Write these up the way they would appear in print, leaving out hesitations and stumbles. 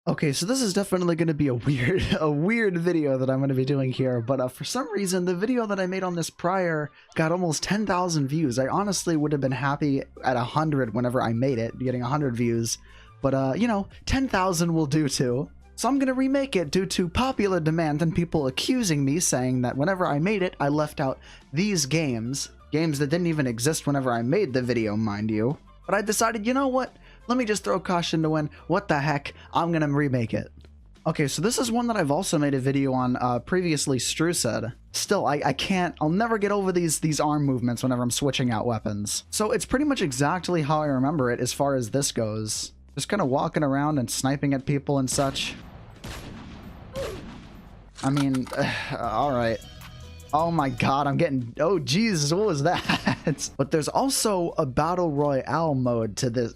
Okay, so this is definitely going to be a weird, a weird video that I'm going to be doing here, but for some reason, the video that I made on this prior got almost 10,000 views. I honestly would have been happy at 100 whenever I made it, getting 100 views, but you know, 10,000 will do too. So I'm going to remake it due to popular demand and people accusing me, saying that whenever I made it, I left out these games that didn't even exist whenever I made the video, mind you. But I decided, you know what? Let me just throw caution to wind. What the heck? I'm gonna remake it. Okay, so this is one that I've also made a video on previously, Strucid. Still, I'll never get over these arm movements whenever I'm switching out weapons. So it's pretty much exactly how I remember it as far as this goes. Just kind of walking around and sniping at people and such. I mean, alright. Oh my god, I'm getting... Oh, Jesus, what was that? But there's also a Battle Royale mode to this...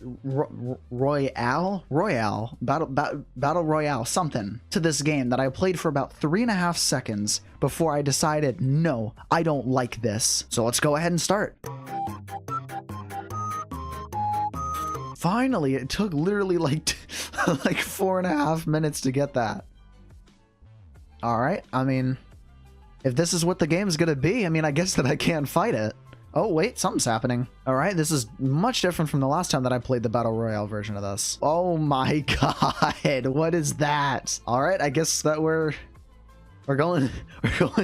Royale? Royale? Battle Royale, something, to this game that I played for about 3.5 seconds before I decided, no, I don't like this. So let's go ahead and start. Finally, it took literally like, like 4.5 minutes to get that. Alright, I mean... If this is what the game's gonna be, I mean, I guess that I can't fight it. Oh, wait, something's happening. Alright, this is much different from the last time that I played the Battle Royale version of this. Oh my god, what is that? Alright, I guess that we're going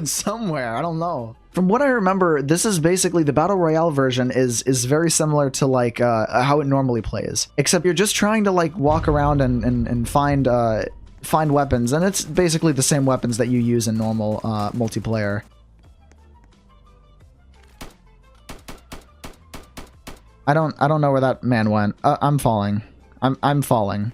somewhere, I don't know. From what I remember, this is basically the Battle Royale version is very similar to like how it normally plays. Except you're just trying to like walk around and find weapons, and it's basically the same weapons that you use in normal multiplayer. I don't know where that man went. I'm falling. I'm falling.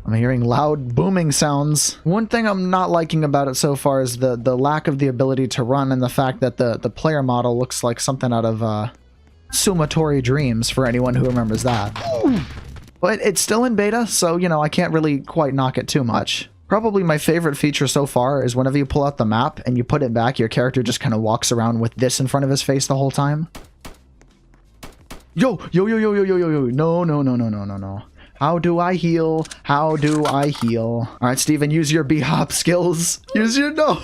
I'm hearing loud booming sounds. One thing I'm not liking about it so far is the lack of the ability to run, and the fact that the player model looks like something out of Sumatori Dreams, for anyone who remembers that. But it's still in beta, so, you know, I can't really quite knock it too much. Probably my favorite feature so far is whenever you pull out the map and you put it back, your character just kind of walks around with this in front of his face the whole time. Yo! No. How do I heal? How do I heal? Alright, Steven, use your B-hop skills. Use your... No!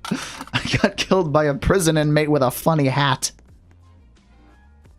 I got killed by a prison inmate with a funny hat.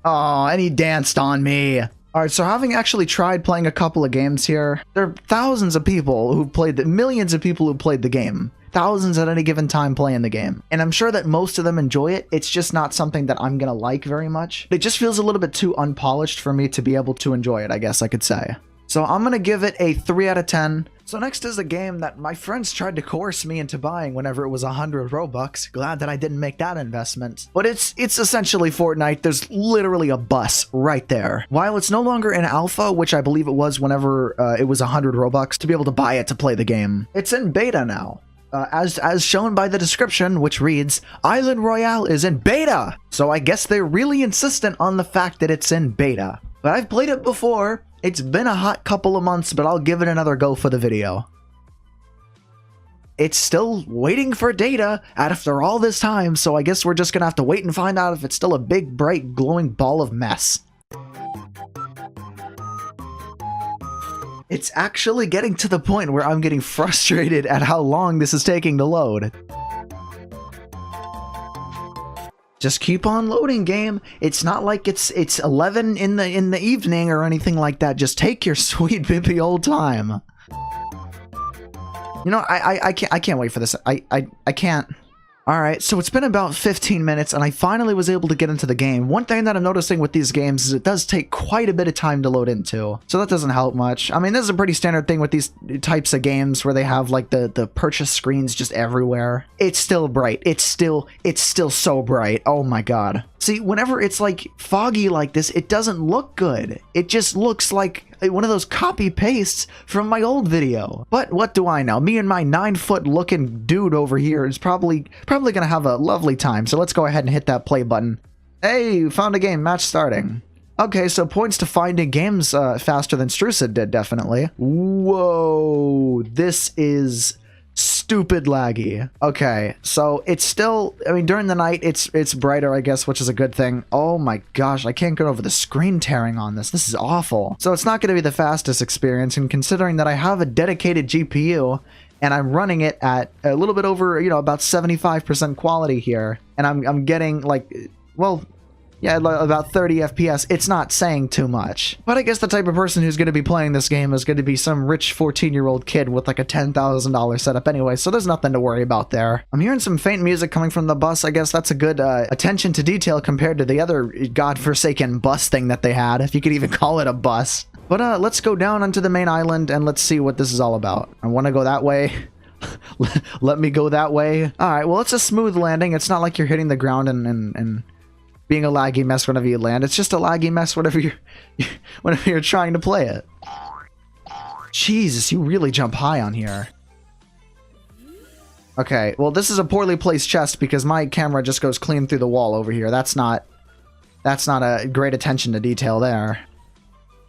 Oh, and he danced on me. Alright, so having actually tried playing a couple of games here, there are thousands of people who've played millions of people who played the game. Thousands at any given time playing the game. And I'm sure that most of them enjoy it. It's just not something that I'm gonna like very much. It just feels a little bit too unpolished for me to be able to enjoy it, I guess I could say. So I'm gonna give it a 3 out of 10. So next is a game that my friends tried to coerce me into buying whenever it was 100 Robux. Glad that I didn't make that investment. But it's essentially Fortnite. There's literally a bus right there. While it's no longer in alpha, which I believe it was whenever it was 100 Robux to be able to buy it to play the game, it's in beta now. As shown by the description, which reads, Island Royale is in beta! So I guess they're really insistent on the fact that it's in beta. But I've played it before. It's been a hot couple of months, but I'll give it another go for the video. It's still waiting for data after all this time, so I guess we're just gonna have to wait and find out if it's still a big, bright, glowing ball of mess. It's actually getting to the point where I'm getting frustrated at how long this is taking to load. Just keep on loading, game. It's not like it's 11 in the evening or anything like that. Just take your sweet bippy old time. You know, I can't wait for this. I can't. Alright, so it's been about 15 minutes and I finally was able to get into the game. One thing that I'm noticing with these games is it does take quite a bit of time to load into, so that doesn't help much. I mean, this is a pretty standard thing with these types of games where they have like the purchase screens just everywhere. It's still bright. It's still so bright. Oh my god. See, whenever it's like foggy like this, it doesn't look good. It just looks like one of those copy pastes from my old video. But what do I know? Me and my 9-foot looking dude over here is probably gonna have a lovely time. So let's go ahead and hit that play button. Hey, found a game, match starting. Okay, so points to finding games faster than Strucid did, definitely. Whoa, this is stupid laggy. Okay, so it's still, I mean, during the night, it's brighter, I guess, which is a good thing. Oh my gosh, I can't get over the screen tearing on this. This is awful. So it's not going to be the fastest experience, and considering that I have a dedicated GPU, and I'm running it at a little bit over, you know, about 75% quality here, and I'm getting, like, well, yeah, about 30 FPS. It's not saying too much. But I guess the type of person who's going to be playing this game is going to be some rich 14-year-old kid with like a $10,000 setup anyway, so there's nothing to worry about there. I'm hearing some faint music coming from the bus. I guess that's a good attention to detail compared to the other godforsaken bus thing that they had, if you could even call it a bus. But let's go down onto the main island and let's see what this is all about. I want to go that way. Let me go that way. All right, well, it's a smooth landing. It's not like you're hitting the ground and being a laggy mess whenever you land. It's just a laggy mess whenever you're trying to play it. Jesus, you really jump high on here. Okay, well, this is a poorly placed chest because my camera just goes clean through the wall over here. That's not a great attention to detail there.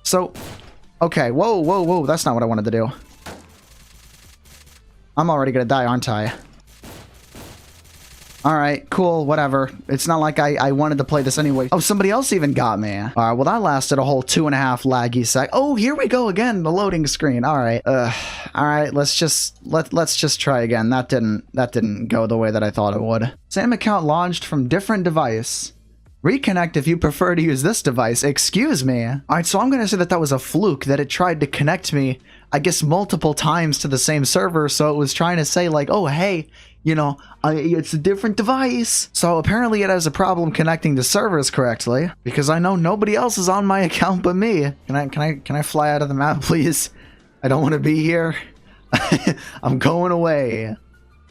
So, okay, whoa, that's not what I wanted to do. I'm already gonna die, aren't I? Alright, cool, whatever. It's not like I wanted to play this anyway. Oh, somebody else even got me. Alright, well, that lasted a whole 2.5 laggy sec. Oh, here we go again, the loading screen. Alright, alright, let's just try again. That didn't go the way that I thought it would. Same account launched from different device. Reconnect if you prefer to use this device. Excuse me. Alright, so I'm gonna say that that was a fluke, that it tried to connect me, I guess, multiple times to the same server, so it was trying to say, like, oh, hey, you know, it's a different device. So apparently it has a problem connecting to servers correctly, because I know nobody else is on my account but me. Can I fly out of the map, please? I don't want to be here. I'm going away.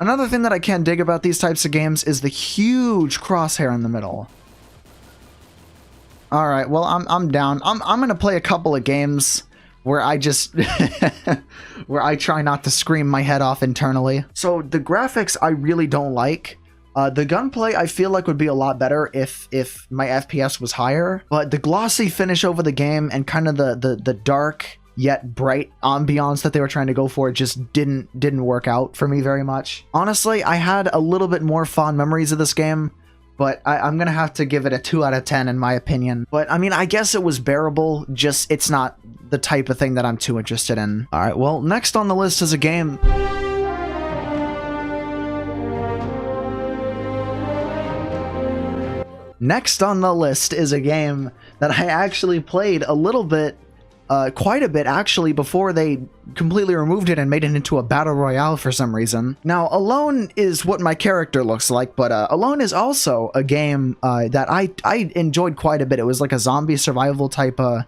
Another thing that I can't dig about these types of games is the huge crosshair in the middle. All right, well, I'm down. I'm gonna play a couple of games where I just where I try not to scream my head off internally. So the graphics I really don't like. The gunplay I feel like would be a lot better if my FPS was higher, but the glossy finish over the game and kind of the dark yet bright ambiance that they were trying to go for just didn't work out for me very much. Honestly, I had a little bit more fond memories of this game, but I'm gonna have to give it a 2 out of 10 in my opinion. But I mean, I guess it was bearable, just it's not the type of thing that I'm too interested in. All right, well, next on the list is a game. Next on the list is a game that I actually played a little bit, quite a bit actually, before they completely removed it and made it into a battle royale for some reason. Now, Alone is what my character looks like, but Alone is also a game that I enjoyed quite a bit. It was like a zombie survival type of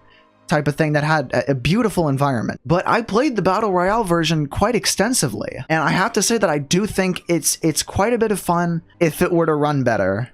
thing that had a beautiful environment. But I played the battle royale version quite extensively, and I have to say that I do think it's quite a bit of fun if it were to run better.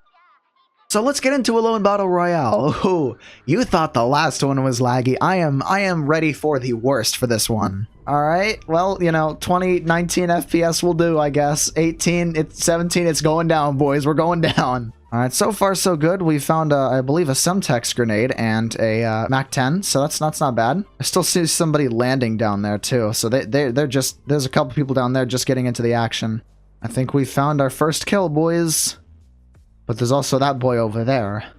So let's get into Alone Battle Royale. Oh, you thought the last one was laggy. I am ready for the worst for this one. All right, well, you know, 20, 19 FPS will do, I guess. 18, 17, it's going down, boys. We're going down. All right, so far so good. We found, I believe, a Semtex grenade and a MAC-10, so that's not bad. I still see somebody landing down there too, so they're just, there's a couple people down there just getting into the action. I think we found our first kill, boys. But there's also that boy over there.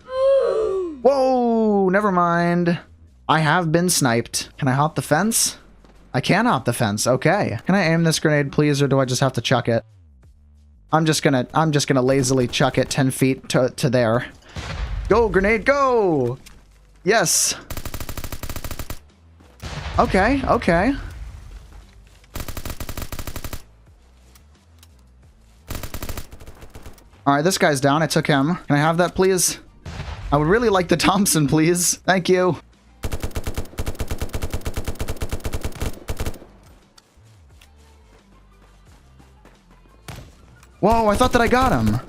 Whoa, never mind. I have been sniped. Can I hop the fence? I can hop the fence, okay. Can I aim this grenade, please, or do I just have to chuck it? I'm just gonna lazily chuck it 10 feet to there. Go, grenade, go! Yes. Okay, okay. Alright, this guy's down. I took him. Can I have that, please? I would really like the Thompson, please. Thank you. Whoa, I thought that I got him.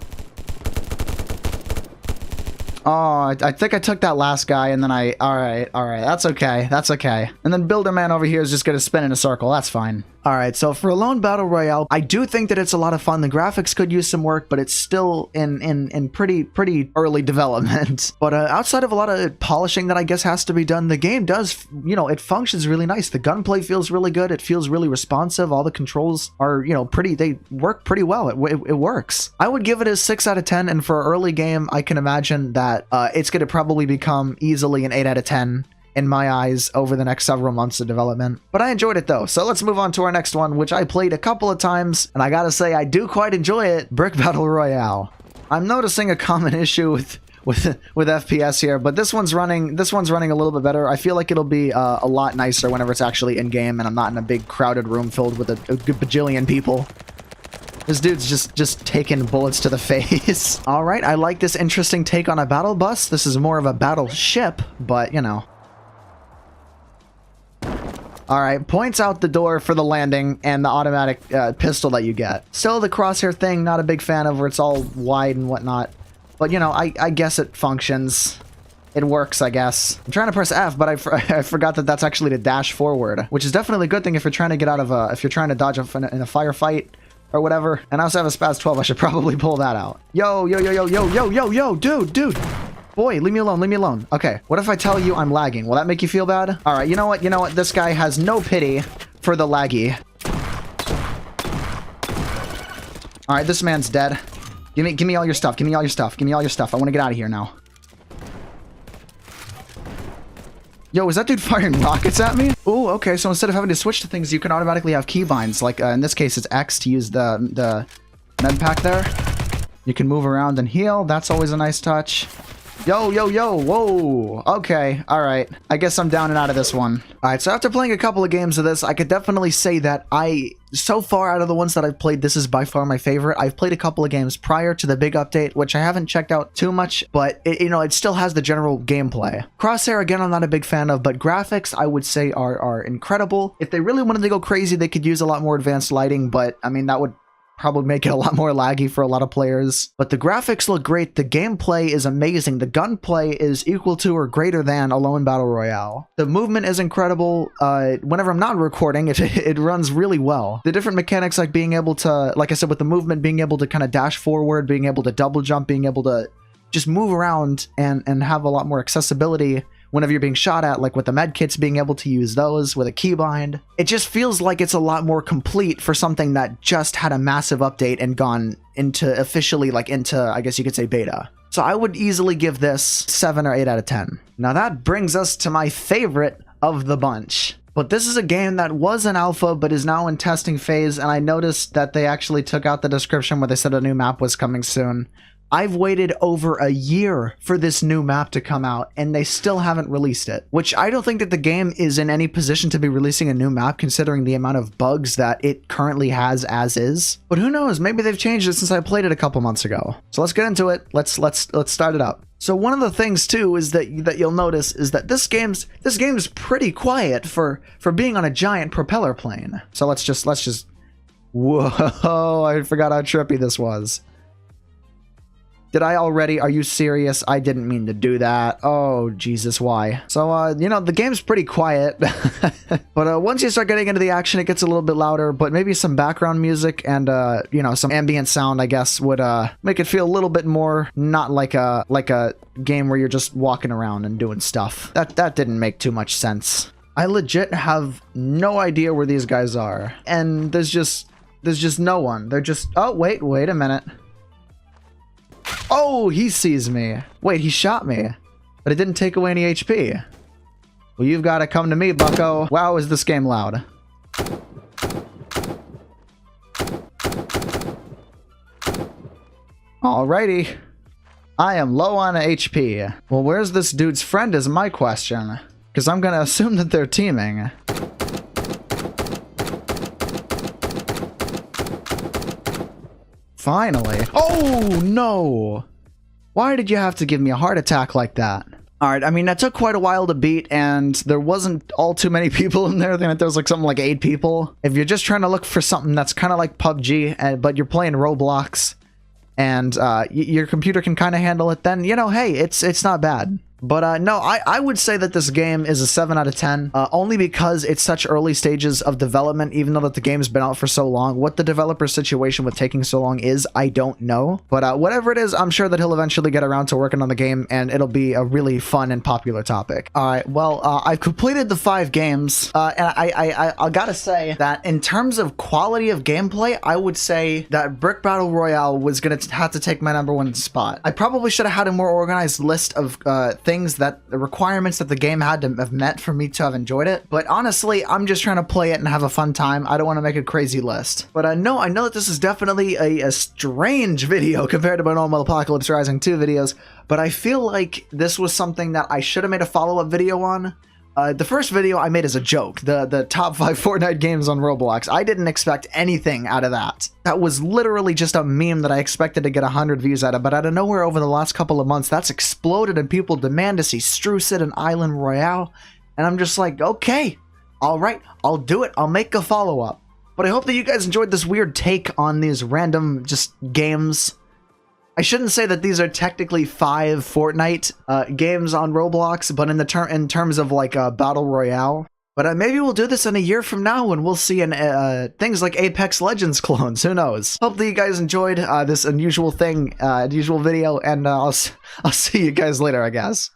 Oh, I think I took that last guy and then alright, that's okay, that's okay. And then Builder Man over here is just gonna spin in a circle, that's fine. Alright, so for a lone battle royale, I do think that it's a lot of fun. The graphics could use some work, but it's still in pretty early development. But outside of a lot of polishing that I guess has to be done, the game does, you know, it functions really nice. The gunplay feels really good, it feels really responsive, all the controls are, you know, they work pretty well, it works. I would give it a 6 out of 10, and for an early game, I can imagine that it's going to probably become easily an 8 out of 10 in my eyes over the next several months of development. But I enjoyed it though, so let's move on to our next one, which I played a couple of times, and I gotta say, I do quite enjoy it, Brick Battle Royale. I'm noticing a common issue with FPS here, but this one's running a little bit better. I feel like it'll be a lot nicer whenever it's actually in-game, and I'm not in a big crowded room filled with a bajillion people. This dude's just taking bullets to the face. All right, I like this interesting take on a battle bus. This is more of a battleship, but you know. All right, points out the door for the landing and the automatic pistol that you get. Still, the crosshair thing, not a big fan of, where it's all wide and whatnot. But, you know, I guess it functions. It works, I guess. I'm trying to press F, but I forgot that that's actually to dash forward, which is definitely a good thing if you're trying to get out of if you're trying to dodge in a firefight or whatever. And I also have a Spaz 12. I should probably pull that out. Yo, dude. Boy, leave me alone. Okay, what if I tell you I'm lagging? Will that make you feel bad? All right, you know what? This guy has no pity for the laggy. All right, this man's dead. Give me all your stuff. I want to get out of here now. Yo, is that dude firing rockets at me? Oh, okay, so instead of having to switch to things, you can automatically have keybinds. Like, in this case, it's X to use the med pack there. You can move around and heal. That's always a nice touch. Yo, whoa. Okay, all right. I guess I'm down and out of this one. All right, so after playing a couple of games of this, I could definitely say that so far out of the ones that I've played, this is by far my favorite. I've played a couple of games prior to the big update, which I haven't checked out too much, but it still has the general gameplay. Crosshair, again, I'm not a big fan of, but graphics, I would say, are incredible. If they really wanted to go crazy, they could use a lot more advanced lighting, but I mean, that would probably make it a lot more laggy for a lot of players. But the graphics look great, the gameplay is amazing, the gunplay is equal to or greater than a lone battle royale. The movement is incredible. Whenever I'm not recording, it runs really well. The different mechanics, like being able to, like I said, with the movement, being able to kind of dash forward, being able to double jump, being able to just move around and have a lot more accessibility whenever you're being shot at, like with the med kits, being able to use those with a keybind. It just feels like it's a lot more complete for something that just had a massive update and gone into officially, like into, I guess you could say, beta. So I would easily give this 7 or 8 out of 10. Now that brings us to my favorite of the bunch. But this is a game that was in alpha but is now in testing phase, and I noticed that they actually took out the description where they said a new map was coming soon. I've waited over a year for this new map to come out, and they still haven't released it, which I don't think that the game is in any position to be releasing a new map considering the amount of bugs that it currently has as is. But who knows, maybe they've changed it since I played it a couple months ago. So let's get into it. Let's start it up. So one of the things too is that you'll notice is that this game's pretty quiet for being on a giant propeller plane. So let's just whoa, I forgot how trippy this was. Did I already? Are you serious? I didn't mean to do that. Oh, Jesus, why? So, the game's pretty quiet. But once you start getting into the action, it gets a little bit louder. But maybe some background music and, some ambient sound, I guess, would make it feel a little bit more not like a game where you're just walking around and doing stuff. That didn't make too much sense. I legit have no idea where these guys are. And there's just no one. They're just... Oh, wait a minute. Oh, he sees me. Wait, he shot me. But it didn't take away any HP. Well, you've got to come to me, bucko. Wow, is this game loud. Alrighty. I am low on HP. Well, where's this dude's friend is my question. Because I'm going to assume that they're teaming. Finally. Oh, no. Why did you have to give me a heart attack like that? Alright, I mean, that took quite a while to beat, and there wasn't all too many people in there. I think there was like something like 8 people. If you're just trying to look for something that's kind of like PUBG, but you're playing Roblox, and your computer can kind of handle it, then, you know, hey, it's not bad. But no, I would say that this game is a 7 out of 10, only because it's such early stages of development, even though that the game's been out for so long. What the developer's situation with taking so long is, I don't know. But whatever it is, I'm sure that he'll eventually get around to working on the game, and it'll be a really fun and popular topic. All right, well, I've completed the 5 games, and I gotta say that in terms of quality of gameplay, I would say that Brick Battle Royale was gonna have to take my #1 spot. I probably should have had a more organized list of things that the requirements that the game had to have met for me to have enjoyed it, but honestly, I'm just trying to play it and have a fun time. I don't want to make a crazy list. But I know that this is definitely a strange video compared to my normal Apocalypse Rising 2 videos, but I feel like this was something that I should have made a follow-up video on. The first video I made as a joke, the top 5 Fortnite games on Roblox. I didn't expect anything out of that. That was literally just a meme that I expected to get 100 views out of, but out of nowhere over the last couple of months, that's exploded and people demand to see Strucid and Island Royale, and I'm just like, okay, alright, I'll do it, I'll make a follow-up. But I hope that you guys enjoyed this weird take on these random just games. I shouldn't say that these are technically 5 Fortnite games on Roblox, but in terms of like Battle Royale. But maybe we'll do this in a year from now when we'll see things like Apex Legends clones. Who knows? Hope that you guys enjoyed this unusual video, and I'll see you guys later, I guess.